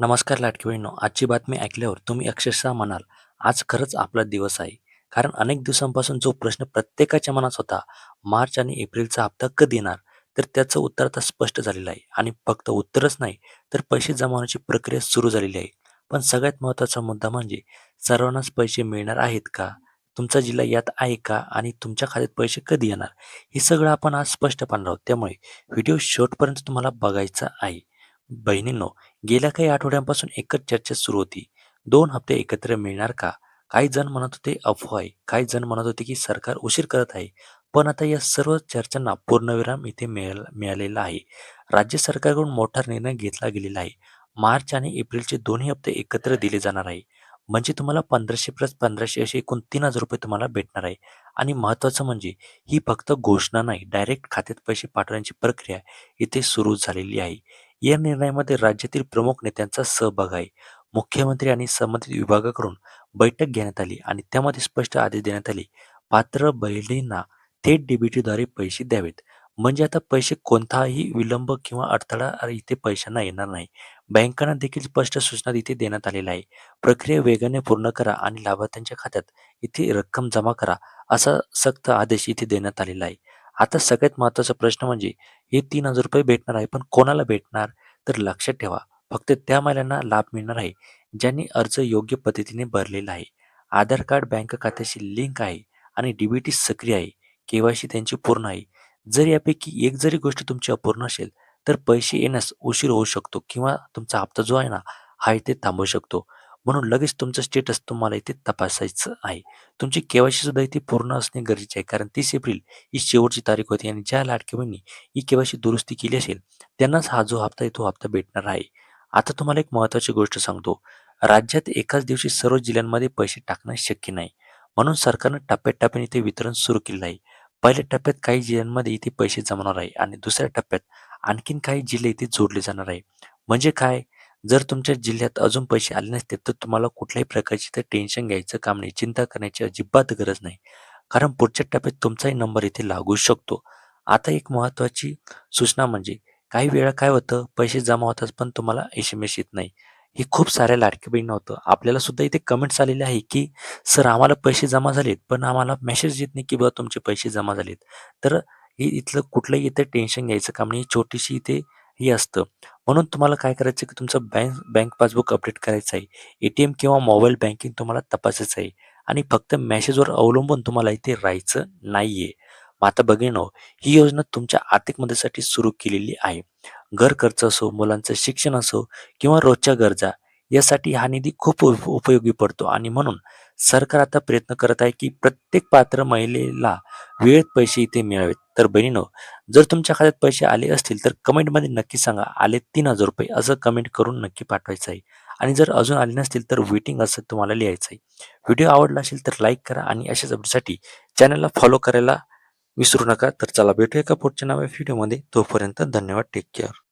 नमस्कार लाडकी बहिणींनो, आजची बातमी ऐकल्यावर तुम्ही अक्षरशः म्हणाल, आज खरंच आपला दिवस आहे. कारण अनेक दिवसांपासून जो प्रश्न प्रत्येकाच्या मनात होता, मार्च आणि एप्रिलचा हप्ता कधी येणार? तर त्याचं उत्तर आता स्पष्ट झालेलं आहे. आणि फक्त उत्तरच नाही, तर पैसे जमा होण्याची प्रक्रिया सुरू झालेली आहे. पण सगळ्यात महत्त्वाचा मुद्दा म्हणजे सर्वांनाच पैसे मिळणार आहेत का? तुमचा जिल्हा यात आहे का? आणि तुमच्या खात्यात पैसे कधी येणार? हे सगळं आपण आज स्पष्ट पाहणार आहोत. त्यामुळे व्हिडिओ शेवटपर्यंत तुम्हाला बघायचा आहे. बहिणींनो, गेल्या काही आठवड्यांपासून एकच चर्चा सुरू होती. 2 हप्ते एकत्र मिळणार का? काही जण म्हणत होते अफवा आहे. काही जण म्हणत होते की सरकार उशीर करत आहे. पण आता या सर्व चर्चांना पूर्णविराम इथे मिळालेला आहे. राज्य सरकारकडून मोठा निर्णय घेतला गेलेला आहे. मार्च आणि एप्रिलचे दोन्ही हप्ते एकत्र दिले जाणार आहे. म्हणजे तुम्हाला 1500 प्लस 1500 असे एकूण ₹3000 तुम्हाला भेटणार आहे. आणि महत्त्वाचं म्हणजे ही फक्त घोषणा नाही, डायरेक्ट खात्यात पैसे पाठवण्याची प्रक्रिया इथे सुरू झालेली आहे. या निर्णयामध्ये राज्यातील प्रमुख नेत्यांचा सहभाग आहे. मुख्यमंत्री आणि संबंधित विभागाकडून बैठक घेण्यात आली आणि त्यामध्ये स्पष्ट आदेश देण्यात आले. पात्र बहिणींना थेट डीबीटीद्वारे पैसे द्यावेत. म्हणजे आता पैसे कोणताही विलंब किंवा अडथळा इथे पैशांना येणार नाही. बँकांना देखील स्पष्ट सूचना इथे देण्यात आलेल्या आहे. प्रक्रिया वेगाने पूर्ण करा आणि लाभार्थ्यांच्या खात्यात इथे रक्कम जमा करा, असा सक्त आदेश इथे देण्यात आलेला आहे. आता सगळ्यात महत्त्वाचा प्रश्न म्हणजे हे ₹3000 भेटणार आहे, पण कोणाला भेटणार? तर लक्षात ठेवा, फक्त त्या महिलांना लाभ मिळणार आहे, ज्यांनी अर्ज योग्य पद्धतीने भरलेला आहे. आधार कार्ड बँक खात्याशी लिंक आहे आणि डी-बी-टी सक्रिय आहे. के-वाय-सी त्यांची पूर्ण आहे. जर यापैकी एक जरी गोष्ट तुमची अपूर्ण असेल, तर पैसे येण्यास उशीर होऊ शकतो किंवा तुमचा हप्ता जो आहे ना, हा इथे थांबू शकतो. म्हणून लगेच तुमचं स्टेटस तुम्हाला इथे तपासायचं आहे. तुमची के-वाय-सी सुद्धा इथे पूर्ण असणे गरजेचे आहे. कारण 30 एप्रिल ही शेवटची तारीख होती आणि ज्या लाडक्या बहिणी ही के-वाय-सी दुरुस्ती केली असेल, त्यांनाच हा जो हप्ता आहे तो हप्ता भेटणार आहे. आता तुम्हाला एक महत्त्वाची गोष्ट सांगतो. राज्यात एकाच दिवशी सर्व जिल्ह्यांमध्ये पैसे टाकणं शक्य नाही. म्हणून सरकारनं टप्प्याटप्प्याने इथे वितरण सुरू केलेलं आहे. पहिल्या टप्प्यात काही जिल्ह्यांमध्ये इथे पैसे जमणार आहे आणि दुसऱ्या टप्प्यात आणखीन काही जिल्हे इथे जोडले जाणार आहे. म्हणजे काय? जर तुमच्या जिल्ह्यात अजून पैसे आले नसतील, तर तुम्हाला कुठल्याही प्रकारची इथे टेन्शन घ्यायचं काम नाही. चिंता करण्याची अजिबात गरज नाही. कारण पुढच्या टप्प्यात तुमचाही नंबर इथे लागू शकतो. आता एक महत्त्वाची सूचना म्हणजे काही वेळा काय होतं, पैसे जमा होतात पण तुम्हाला एस-एम-एस येत नाही. हे खूप साऱ्या लाडक्या बहिणींना होतं. आपल्याला सुद्धा इथे कमेंट्स आलेले आहे, की "सर आम्हाला पैसे जमा झालेत, पण आम्हाला मेसेज येत नाही, की बुवा तुमचे पैसे जमा झालेत." तर हे इथलं कुठलंही इथे टेन्शन घ्यायचं काम नाही. छोटीशी इथे हे असतं. म्हणून तुम्हाला काय करायचं, की तुमचं बँक पासबुक अपडेट करायचं आहे. ए-टी-एम किंवा मोबाईल बँकिंग तुम्हाला तपासायचं आहे आणि फक्त मेसेजवर अवलंबून तुम्हाला इथे राहायचं नाहीये. मग आता भगिनींनो, ही योजना तुमच्या आर्थिक मदतीसाठी सुरू केलेली आहे. घर खर्च असो, मुलांचं शिक्षण असो किंवा रोजच्या गरजा यासाठी हा निधी खूप उपयोगी पडतो आणि म्हणून सरकार आता प्रयत्न करत आहे, की प्रत्येक पात्र महिलेला वेळेत पैसे इथे मिळावेत. तर बहिणींनो, जर तुमच्या खात्यात पैसे आले असतील, तर कमेंटमध्ये नक्की सांगा, आले ₹3000 असं कमेंट करून नक्की पाठवायचं आहे. आणि जर अजून आले नसतील, तर वेटिंग असं तुम्हाला लिहायचं आहे. व्हिडिओ आवडला असेल तर लाईक करा आणि अशाच अपडेटसाठी चॅनलला फॉलो करायला विसरू नका. तर चला भेटूया एका पुढच्या नव्या व्हिडिओमध्ये. तोपर्यंत धन्यवाद. Take care.